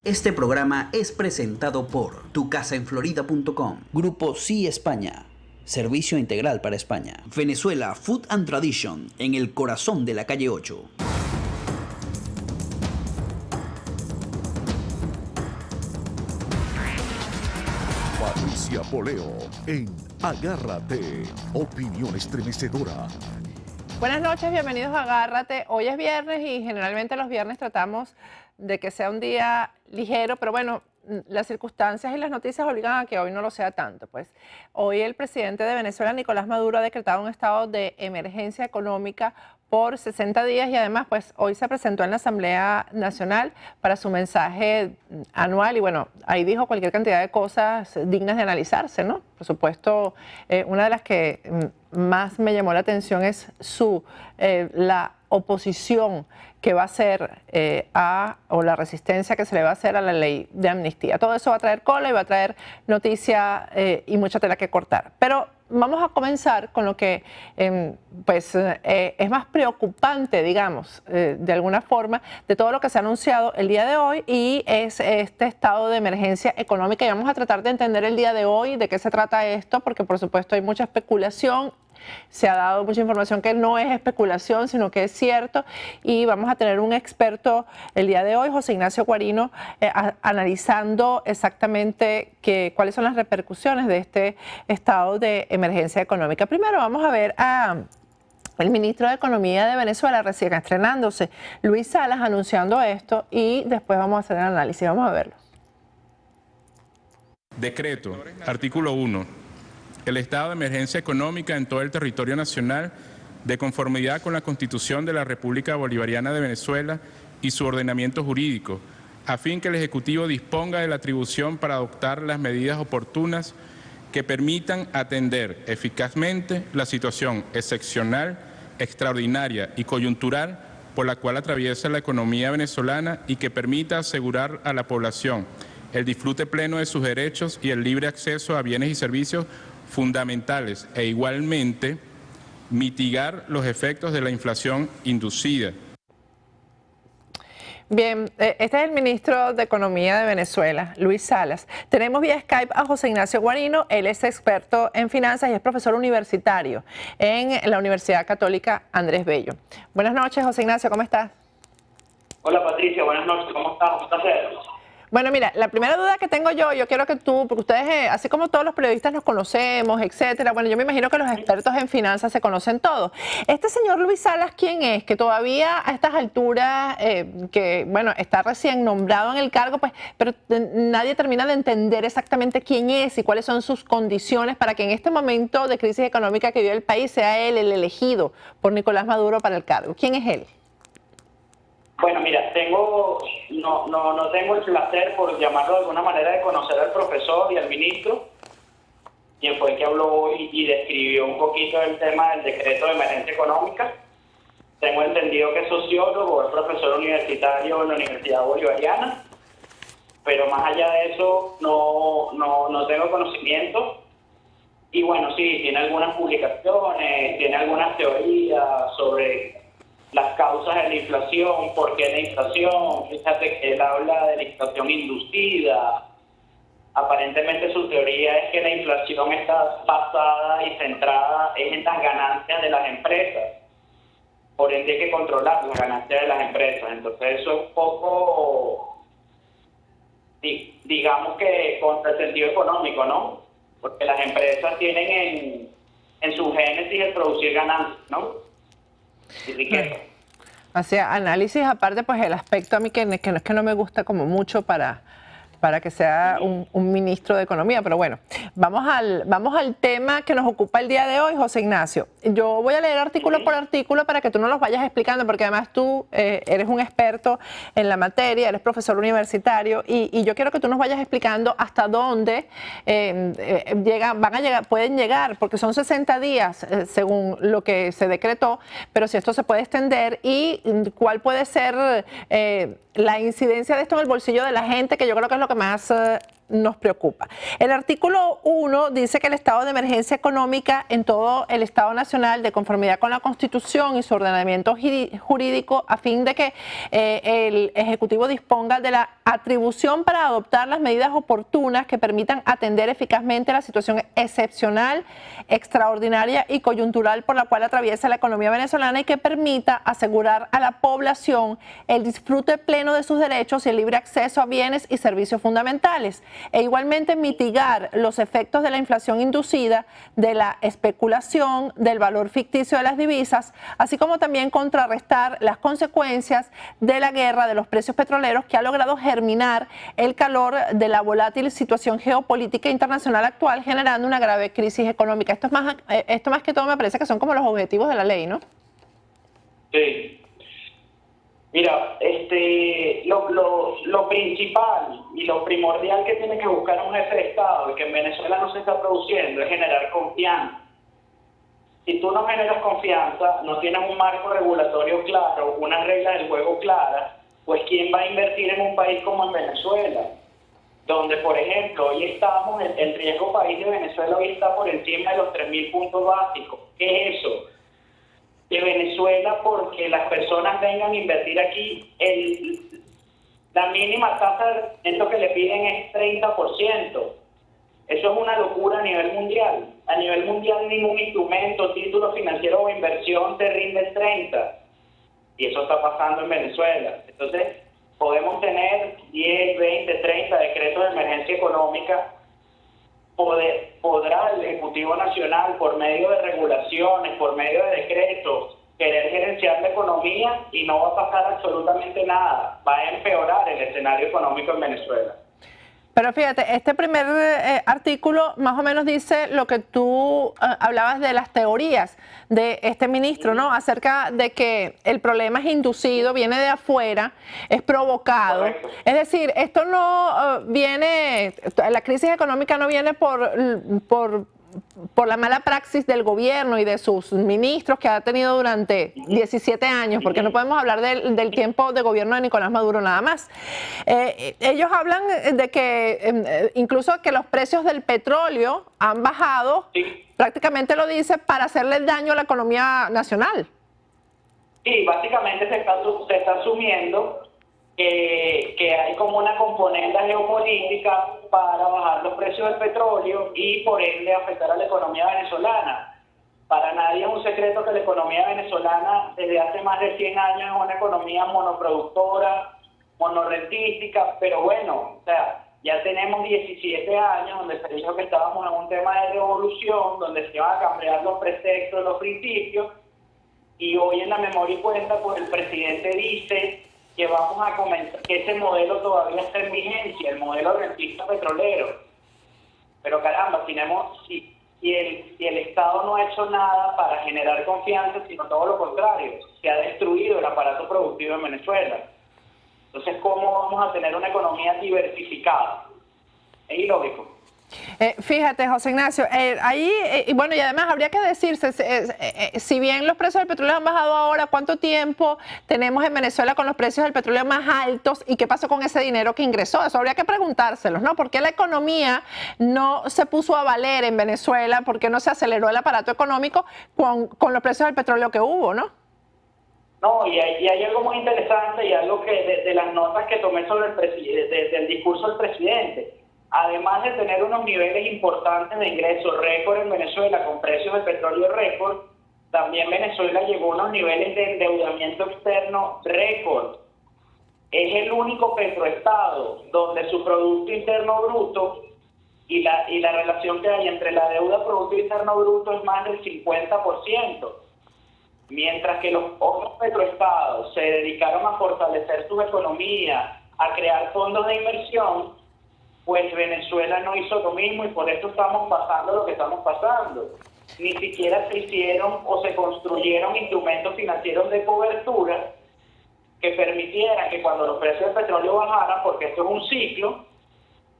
Este programa es presentado por tucasaenflorida.com, Grupo Sí España, servicio integral para España. Venezuela Food and Tradition, en el corazón de la calle 8. Patricia Poleo en Agárrate, opinión estremecedora. Buenas noches, bienvenidos a Agárrate. Hoy es viernes y generalmente los viernes tratamos de que sea un día ligero, pero bueno, las circunstancias y las noticias obligan a que hoy no lo sea tanto. Pues hoy el presidente de Venezuela, Nicolás Maduro, ha decretado un estado de emergencia económica por 60 días y además pues hoy se presentó en la Asamblea Nacional para su mensaje anual y bueno, ahí dijo cualquier cantidad de cosas dignas de analizarse, ¿no? Por supuesto, una de las que más me llamó la atención es la oposición que va a hacer o la resistencia que se le va a hacer a la ley de amnistía. Todo eso va a traer cola y va a traer noticia y mucha tela que cortar. Pero vamos a comenzar con lo que es más preocupante, digamos, de alguna forma, de todo lo que se ha anunciado el día de hoy y es este estado de emergencia económica. Y vamos a tratar de entender el día de hoy de qué se trata esto, porque por supuesto hay mucha especulación. Se ha dado mucha información que no es especulación, sino que es cierto. Y vamos a tener un experto el día de hoy, José Ignacio Guarino, analizando exactamente cuáles son las repercusiones de este estado de emergencia económica. Primero vamos a ver el ministro de Economía de Venezuela, recién estrenándose, Luis Salas, anunciando esto y después vamos a hacer el análisis. Vamos a verlo. Decreto, artículo 1. El estado de emergencia económica en todo el territorio nacional, de conformidad con la Constitución de la República Bolivariana de Venezuela y su ordenamiento jurídico, a fin que el Ejecutivo disponga de la atribución para adoptar las medidas oportunas que permitan atender eficazmente la situación excepcional, extraordinaria y coyuntural por la cual atraviesa la economía venezolana y que permita asegurar a la población el disfrute pleno de sus derechos y el libre acceso a bienes y servicios fundamentales e igualmente mitigar los efectos de la inflación inducida. Bien, este es el ministro de Economía de Venezuela, Luis Salas. Tenemos vía Skype a José Ignacio Guarino, él es experto en finanzas y es profesor universitario en la Universidad Católica Andrés Bello. Buenas noches, José Ignacio, ¿cómo estás? Hola Patricia, buenas noches, ¿cómo estás? Un placer. Bueno, mira, la primera duda que tengo yo quiero que tú, porque ustedes, así como todos los periodistas nos conocemos, etcétera, bueno, yo me imagino que los expertos en finanzas se conocen todos. Este señor Luis Salas, ¿quién es? Que todavía a estas alturas, bueno, está recién nombrado en el cargo, pues, pero nadie termina de entender exactamente quién es y cuáles son sus condiciones para que en este momento de crisis económica que vive el país sea él el elegido por Nicolás Maduro para el cargo. ¿Quién es él? Bueno, mira, no tengo el placer, por llamarlo de alguna manera, de conocer al profesor y al ministro, quien fue el que habló hoy y describió un poquito el tema del decreto de emergencia económica. Tengo entendido que es sociólogo, es profesor universitario en la Universidad Bolivariana, pero más allá de eso no tengo conocimiento. Y bueno, sí, tiene algunas publicaciones, tiene algunas teorías sobre las causas de la inflación, por qué la inflación. Fíjate que él habla de la inflación inducida. Aparentemente su teoría es que la inflación está basada y centrada en las ganancias de las empresas. Por ende hay que controlar las ganancias de las empresas. Entonces eso es un poco, digamos que contra el sentido económico, ¿no? Porque las empresas tienen en su génesis el producir ganancias, ¿no? Y riqueza. Hacia análisis, aparte, pues el aspecto a mí que no es que no me gusta como mucho para que sea un ministro de Economía, pero bueno, vamos al tema que nos ocupa el día de hoy, José Ignacio. Yo voy a leer artículo por artículo para que tú nos los vayas explicando, porque además tú eres un experto en la materia, eres profesor universitario, y yo quiero que tú nos vayas explicando hasta dónde pueden llegar, porque son 60 días según lo que se decretó, pero si esto se puede extender y cuál puede ser la incidencia de esto en el bolsillo de la gente, que yo creo que es lo que más nos preocupa. El artículo 1 dice que el estado de emergencia económica en todo el Estado Nacional, de conformidad con la Constitución y su ordenamiento jurídico, a fin de que el Ejecutivo disponga de la atribución para adoptar las medidas oportunas que permitan atender eficazmente la situación excepcional, extraordinaria y coyuntural por la cual atraviesa la economía venezolana y que permita asegurar a la población el disfrute pleno de sus derechos y el libre acceso a bienes y servicios fundamentales, e igualmente mitigar los efectos de la inflación inducida, de la especulación, del valor ficticio de las divisas, así como también contrarrestar las consecuencias de la guerra de los precios petroleros que ha logrado germinar el calor de la volátil situación geopolítica internacional actual, generando una grave crisis económica. Esto más que todo me parece que son como los objetivos de la ley, ¿no? Sí. Mira, lo principal y lo primordial que tiene que buscar un jefe de Estado y que en Venezuela no se está produciendo es generar confianza. Si tú no generas confianza, no tienes un marco regulatorio claro, unas reglas del juego claras, pues ¿quién va a invertir en un país como en Venezuela? Donde, por ejemplo, hoy estamos, el riesgo país de Venezuela hoy está por encima de los 3.000 puntos básicos. ¿Qué es eso? De Venezuela, porque las personas vengan a invertir aquí, la mínima tasa de rendimiento que le piden es 30%. Eso es una locura a nivel mundial. A nivel mundial ningún instrumento, título financiero o inversión te rinde 30%. Y eso está pasando en Venezuela. Entonces, podemos tener 10, 20, 30 decretos de emergencia económica. Podrá el Ejecutivo Nacional, por medio de regulaciones, por medio de decretos, querer gerenciar la economía y no va a pasar absolutamente nada. Va a empeorar el escenario económico en Venezuela. Pero fíjate, este primer artículo más o menos dice lo que tú hablabas de las teorías de este ministro, ¿no? Acerca de que el problema es inducido, viene de afuera, es provocado. Correcto. Es decir, esto no viene, la crisis económica no viene por la mala praxis del gobierno y de sus ministros que ha tenido durante 17 años, porque no podemos hablar del tiempo de gobierno de Nicolás Maduro nada más. Ellos hablan de que incluso que los precios del petróleo han bajado, Sí. prácticamente lo dice, para hacerle daño a la economía nacional. Sí, básicamente se está asumiendo que hay como una componente geopolítica para bajar los precios del petróleo y por ende afectar a la economía venezolana. Para nadie es un secreto que la economía venezolana desde hace más de 100 años es una economía monoproductora, monorrentística, pero bueno, o sea, ya tenemos 17 años donde se dijo que estábamos en un tema de revolución, donde se iban a cambiar los preceptos, los principios, y hoy en la memoria y cuenta, pues el presidente dice que vamos a comenzar, que ese modelo todavía está en vigencia, el modelo rentista petrolero. Pero caramba, si el Estado no ha hecho nada para generar confianza, sino todo lo contrario, se ha destruido el aparato productivo en Venezuela. Entonces, ¿cómo vamos a tener una economía diversificada? Es ilógico. Fíjate, José Ignacio, ahí, bueno, y además habría que decirse, si bien los precios del petróleo han bajado ahora, ¿cuánto tiempo tenemos en Venezuela con los precios del petróleo más altos y qué pasó con ese dinero que ingresó? Eso habría que preguntárselos, ¿no? ¿Por qué la economía no se puso a valer en Venezuela? ¿Por qué no se aceleró el aparato económico con los precios del petróleo que hubo, no? No, y hay algo muy interesante y algo que de las notas que tomé sobre del discurso del presidente. Además de tener unos niveles importantes de ingresos récord en Venezuela con precios de petróleo récord, también Venezuela llegó a unos niveles de endeudamiento externo récord. Es el único petroestado donde su Producto Interno Bruto y la relación que hay entre la deuda Producto Interno Bruto es más del 50%. Mientras que los otros petroestados se dedicaron a fortalecer sus economías, a crear fondos de inversión, pues Venezuela no hizo lo mismo y por eso estamos pasando lo que estamos pasando. Ni siquiera se hicieron o se construyeron instrumentos financieros de cobertura que permitieran que cuando los precios del petróleo bajaran, porque esto es un ciclo,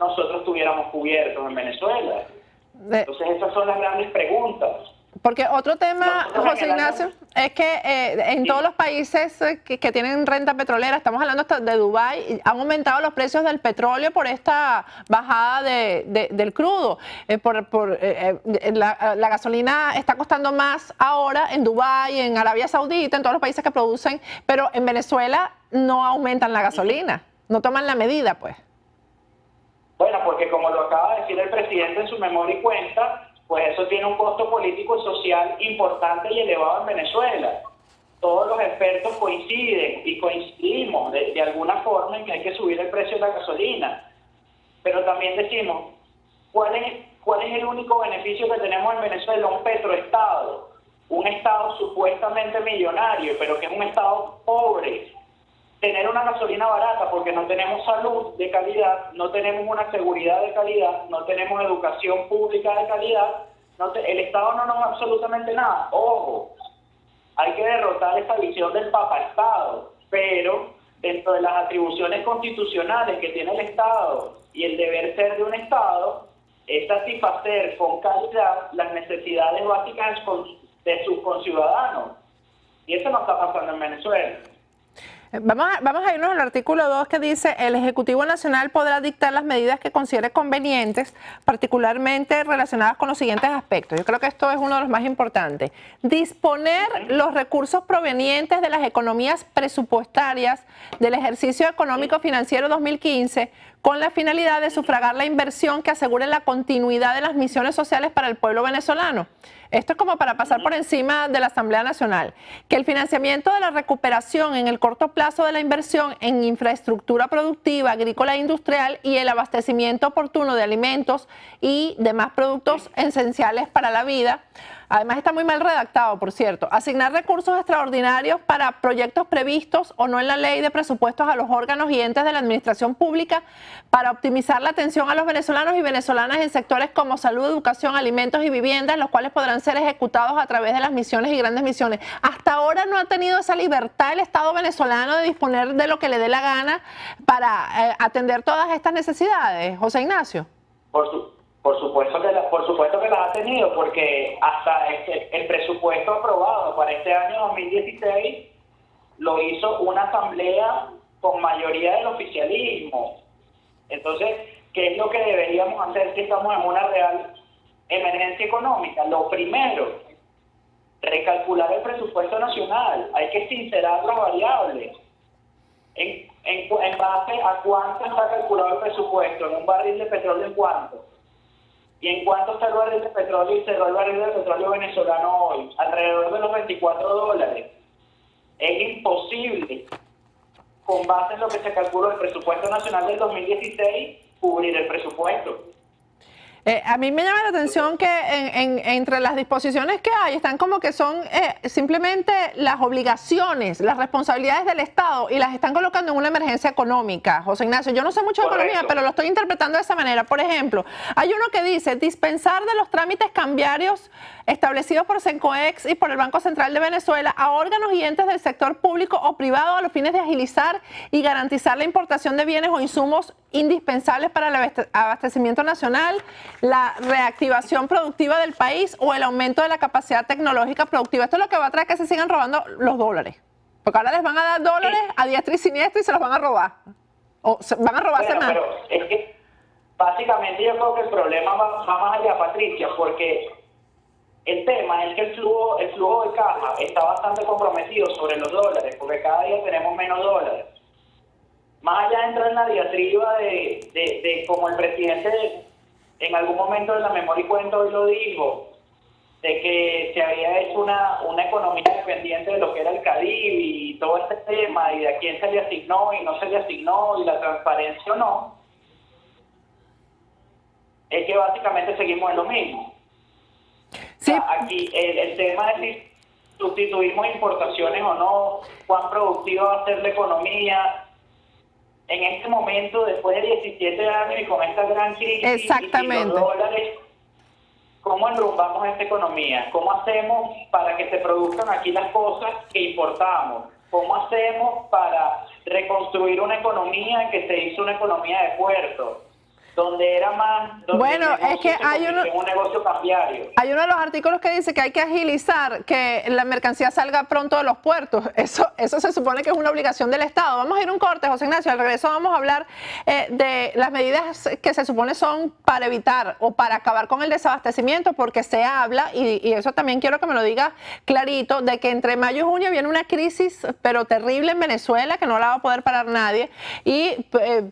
nosotros estuviéramos cubiertos en Venezuela. Entonces esas son las grandes preguntas. Porque otro tema, José Ignacio, es que en todos los países que tienen renta petrolera, estamos hablando hasta de Dubái, han aumentado los precios del petróleo por esta bajada del crudo. La gasolina está costando más ahora en Dubái, en Arabia Saudita, en todos los países que producen, pero en Venezuela no aumentan la gasolina, no toman la medida, pues. Bueno, porque como lo acaba de decir el presidente en su memoria y cuenta, pues eso tiene un costo político y social importante y elevado en Venezuela. Todos los expertos coinciden y coincidimos de alguna forma en que hay que subir el precio de la gasolina. Pero también decimos, ¿cuál es el único beneficio que tenemos en Venezuela? Un petroestado, un estado supuestamente millonario, pero que es un estado pobre. Tener una gasolina barata porque no tenemos salud de calidad, no tenemos una seguridad de calidad, no tenemos educación pública de calidad, el Estado no nos da absolutamente nada. Ojo, hay que derrotar esta visión del Papa-Estado, pero dentro de las atribuciones constitucionales que tiene el Estado y el deber ser de un Estado, es satisfacer con calidad las necesidades básicas de sus conciudadanos. Y eso no está pasando en Venezuela. Vamos a irnos al artículo 2 que dice: el Ejecutivo Nacional podrá dictar las medidas que considere convenientes, particularmente relacionadas con los siguientes aspectos. Yo creo que esto es uno de los más importantes. Disponer los recursos provenientes de las economías presupuestarias del ejercicio económico financiero 2015 con la finalidad de sufragar la inversión que asegure la continuidad de las misiones sociales para el pueblo venezolano. Esto es como para pasar por encima de la Asamblea Nacional. Que el financiamiento de la recuperación en el corto plazo de la inversión en infraestructura productiva, agrícola e industrial y el abastecimiento oportuno de alimentos y demás productos esenciales para la vida. Además está muy mal redactado, por cierto. Asignar recursos extraordinarios para proyectos previstos o no en la ley de presupuestos a los órganos y entes de la administración pública para optimizar la atención a los venezolanos y venezolanas en sectores como salud, educación, alimentos y viviendas, los cuales podrán ser ejecutados a través de las misiones y grandes misiones. Hasta ahora no ha tenido esa libertad el Estado venezolano de disponer de lo que le dé la gana para atender todas estas necesidades. José Ignacio. Por supuesto que las ha tenido, porque hasta el presupuesto aprobado para este año 2016 lo hizo una asamblea con mayoría del oficialismo. Entonces, ¿qué es lo que deberíamos hacer si estamos en una real emergencia económica? Lo primero, recalcular el presupuesto nacional. Hay que sincerar las variables. En base a cuánto está calculado el presupuesto, en un barril de petróleo, ¿en cuánto? ¿Y en cuánto está el barril de petróleo y cerró el barril de petróleo venezolano hoy? Alrededor de los $24. Es imposible, con base en lo que se calculó el presupuesto nacional del 2016, cubrir el presupuesto. A mí me llama la atención que entre las disposiciones que hay están como que son simplemente las obligaciones, las responsabilidades del Estado y las están colocando en una emergencia económica. José Ignacio, yo no sé mucho de economía, pero lo estoy interpretando de esa manera. Por ejemplo, hay uno que dice dispensar de los trámites cambiarios establecidos por Sencoex y por el Banco Central de Venezuela a órganos y entes del sector público o privado a los fines de agilizar y garantizar la importación de bienes o insumos indispensables para el abastecimiento nacional, la reactivación productiva del país o el aumento de la capacidad tecnológica productiva. Esto es lo que va a traer que se sigan robando los dólares. Porque ahora les van a dar dólares a diestra y siniestra y se los van a robar. O van a robarse más. Pero es que básicamente yo creo que el problema va más allá, Patricia, porque el tema es que el flujo de caja está bastante comprometido sobre los dólares, porque cada día tenemos menos dólares. Más allá entra en la diatriba de como el presidente en algún momento de la memoria y cuento hoy lo dijo, de que se había hecho una economía dependiente de lo que era el Caribe y todo este tema, y de a quién se le asignó y no se le asignó, y la transparencia o no, es que básicamente seguimos en lo mismo. Sí. O sea, aquí el tema es si sustituimos importaciones o no, cuán productiva va a ser la economía. En este momento, después de 17 años y con esta gran crisis, exactamente, y los dólares, ¿cómo enrumbamos esta economía? ¿Cómo hacemos para que se produzcan aquí las cosas que importamos? ¿Cómo hacemos para reconstruir una economía que se hizo una economía de puerto? donde era más... Donde Bueno, el negocio es que se hay convirtió en un negocio cambiario. Hay uno de los artículos que dice que hay que agilizar que la mercancía salga pronto de los puertos. Eso se supone que es una obligación del Estado. Vamos a ir a un corte, José Ignacio. Al regreso vamos a hablar de las medidas que se supone son para evitar o para acabar con el desabastecimiento, porque se habla, y eso también quiero que me lo diga clarito, de que entre mayo y junio viene una crisis, pero terrible en Venezuela, que no la va a poder parar nadie, y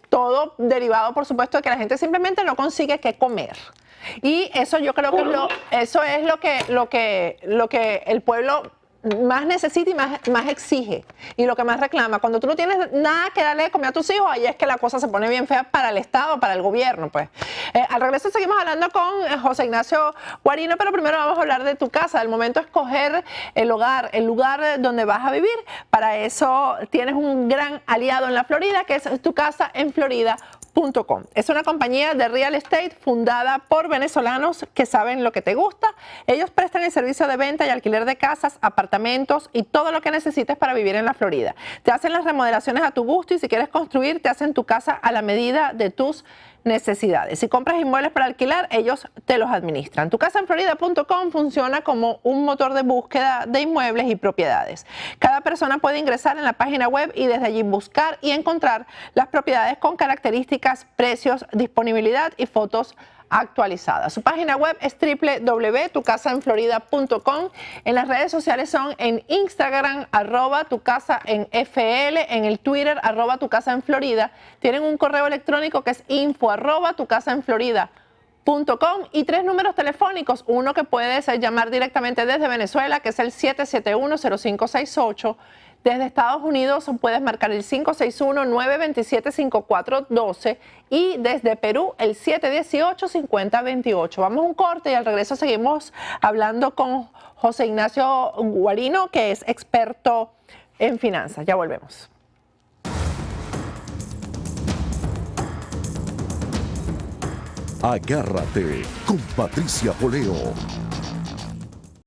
todo derivado, por supuesto, de que la gente simplemente no consigue qué comer. Y eso yo creo que eso es lo que el pueblo más necesita y más exige, y lo que más reclama. Cuando tú no tienes nada que darle de comer a tus hijos, ahí es que la cosa se pone bien fea para el Estado, para el gobierno, pues. Al regreso seguimos hablando con José Ignacio Guarino, pero primero vamos a hablar de tu casa, del momento de escoger el lugar donde vas a vivir. Para eso tienes un gran aliado en la Florida, que es Tu Casa en Florida.com. Es una compañía de real estate fundada por venezolanos que saben lo que te gusta. Ellos prestan el servicio de venta y alquiler de casas, apartamentos y todo lo que necesites para vivir en la Florida. Te hacen las remodelaciones a tu gusto, y si quieres construir, te hacen tu casa a la medida de tus necesidades. Si compras inmuebles para alquilar, ellos te los administran. Tucasaenflorida.com funciona como un motor de búsqueda de inmuebles y propiedades. Cada persona puede ingresar en la página web y desde allí buscar y encontrar las propiedades con características, precios, disponibilidad y fotos actualizadas. Su página web es www.tucasaenflorida.com. En las redes sociales son en Instagram, @tucasaenfl, en el Twitter, @tucasaenflorida. Tienen un correo electrónico que es info@tucasaenflorida.com y 3 números telefónicos, uno que puedes llamar directamente desde Venezuela, que es el 771-0568. Desde Estados Unidos puedes marcar el 561-927-5412 y desde Perú el 718-5028. Vamos a un corte y al regreso seguimos hablando con José Ignacio Guarino, que es experto en finanzas. Ya volvemos. Agárrate con Patricia Poleo.